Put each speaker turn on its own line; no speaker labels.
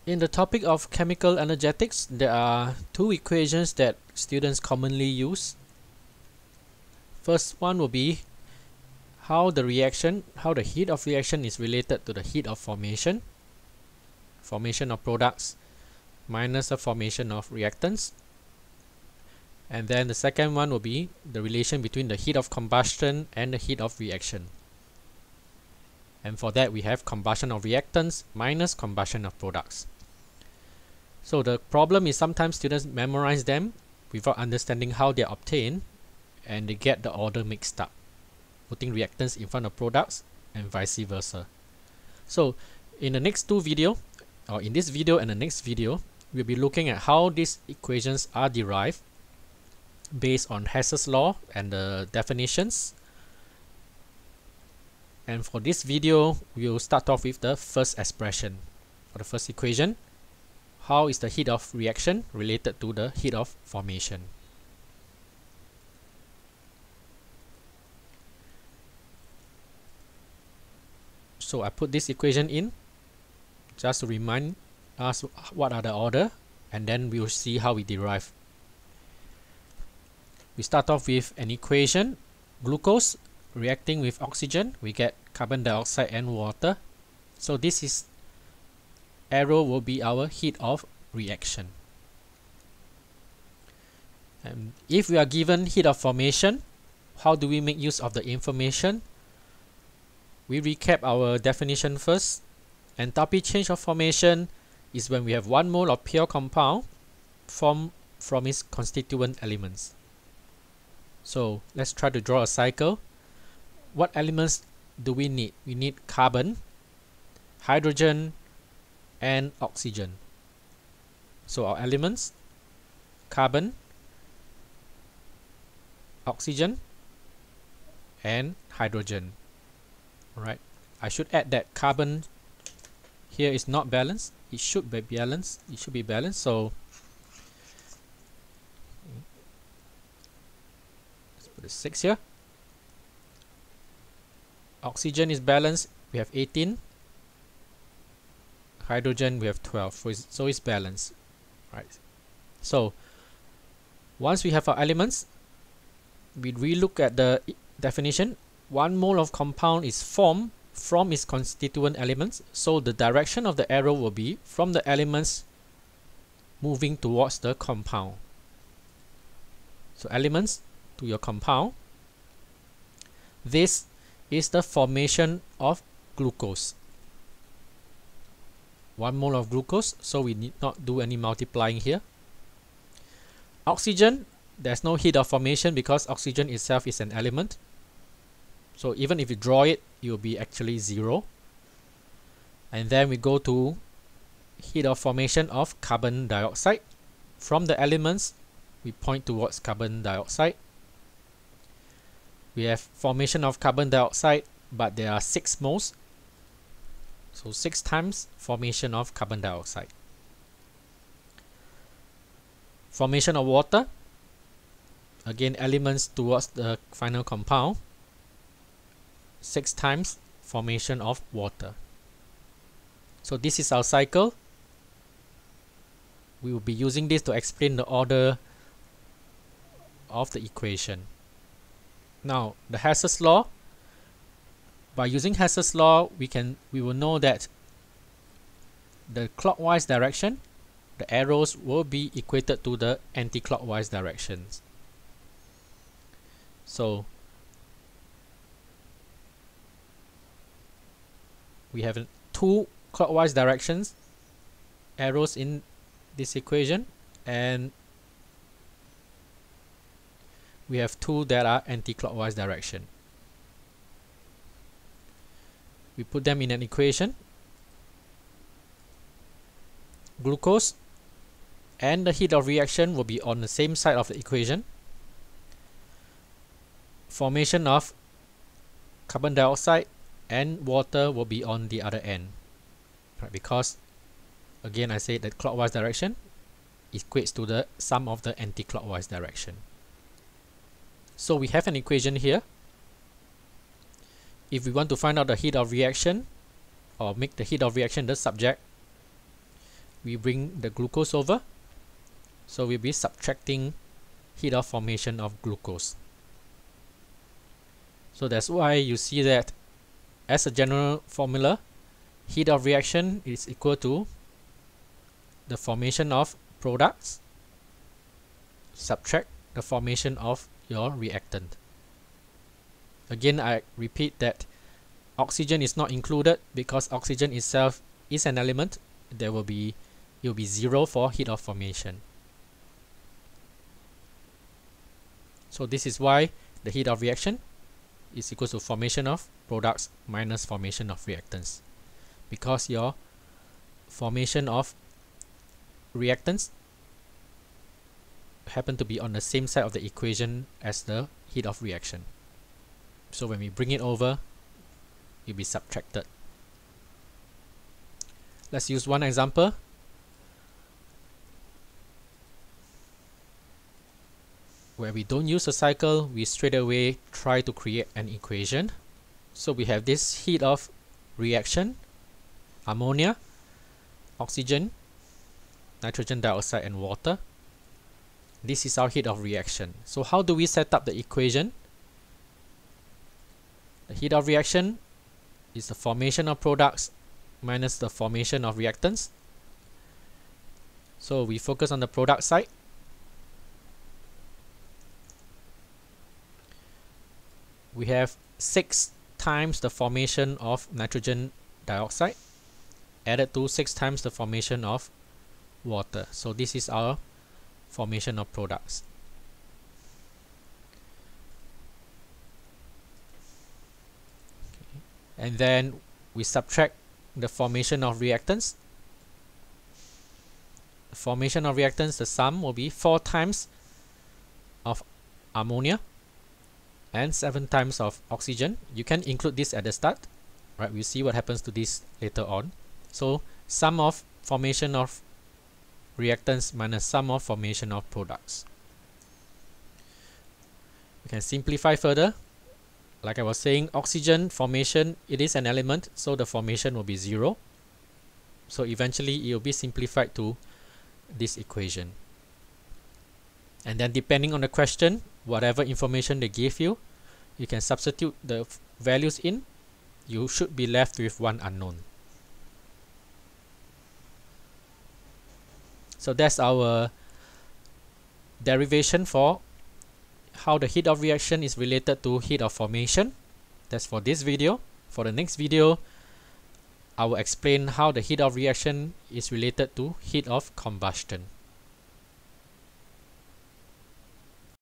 In the topic of chemical energetics, there are two equations that students commonly use. First one will be how the heat of reaction is related to the heat of formation of products minus the formation of reactants. And then the second one will be the relation between the heat of combustion and the heat of reaction. And for that we have combustion of reactants minus combustion of products. So the problem is sometimes students memorize them without understanding how they are obtained, and they get the order mixed up, putting reactants in front of products and vice versa. So in the next two videos, or in this video and the next video, we'll be looking at how these equations are derived based on Hess's law and the definitions. And for this video, we'll start off with the first expression. For the first equation, how is the heat of reaction related to the heat of formation? So I put this equation in just to remind us what are the order, and then we'll see how we derive. We start off with an equation, glucose reacting with oxygen, we get carbon dioxide and water. So this is arrow will be our heat of reaction. And if we are given heat of formation, how do we make use of the information? We recap our definition first. Enthalpy change of formation is when we have 1 mole of pure compound formed from its constituent elements. So let's try to draw a cycle. What elements do we need? We need carbon, hydrogen, and oxygen. So our elements: carbon, oxygen, and hydrogen. Alright, I should add that carbon here is not balanced. It should be balanced. So let's put a 6 here. Oxygen is balanced. We have 18. Hydrogen we have 12. So it's balanced. Right. So once we have our elements, we relook at the definition. 1 mole of compound is formed from its constituent elements, so the direction of the arrow will be from the elements moving towards the compound. So elements to your compound. This is the formation of glucose. 1 mole of glucose, so we need not do any multiplying here. Oxygen, there's no heat of formation because oxygen itself is an element. So even if you draw it, it will be actually 0. And then we go to heat of formation of carbon dioxide. From the elements, we point towards carbon dioxide. We have formation of carbon dioxide, but there are 6 moles. So 6 times formation of carbon dioxide. Formation of water. Again, elements towards the final compound. 6 times formation of water. So this is our cycle. We will be using this to explain the order of the equation. Now, the Hess's law. By using Hess's law, we will know that the clockwise direction, the arrows will be equated to the anti-clockwise directions. So we have 2 clockwise directions arrows in this equation, and we have 2 that are anti-clockwise direction. We put them in an equation. Glucose and the heat of reaction will be on the same side of the equation. Formation of carbon dioxide and water will be on the other end, right? Because again I say that clockwise direction equates to the sum of the anti-clockwise direction. So we have an equation here. If we want to find out the heat of reaction, or make the heat of reaction the subject, we bring the glucose over, so we'll be subtracting heat of formation of glucose. So that's why you see that as a general formula, heat of reaction is equal to the formation of products subtract the formation of your reactant. Again, I repeat that oxygen is not included because oxygen itself is an element. It will be 0 for heat of formation. So this is why the heat of reaction is equal to formation of products minus formation of reactants, because your formation of reactants happen to be on the same side of the equation as the heat of reaction. So when we bring it over, it will be subtracted. Let's use one example. Where we don't use a cycle, we straight away try to create an equation. So we have this heat of reaction, ammonia, oxygen, nitrogen dioxide and water. This is our heat of reaction. So how do we set up the equation? The heat of reaction is the formation of products minus the formation of reactants. So we focus on the product side. We have 6 times the formation of nitrogen dioxide added to 6 times the formation of water. So this is our formation of products. Okay. And then we subtract the formation of reactants. The formation of reactants, the sum will be 4 times of ammonia and 7 times of oxygen. You can include this at the start, right? We'll see what happens to this later on. So sum of formation of reactants minus sum of formation of products. We can simplify further. Like I was saying, oxygen formation, it is an element, so the formation will be 0. So eventually it will be simplified to this equation. And then depending on the question, whatever information they give you, you can substitute the values in. You should be left with one unknown. So that's our derivation for how the heat of reaction is related to heat of formation. That's for this video. For the next video, I will explain how the heat of reaction is related to heat of combustion.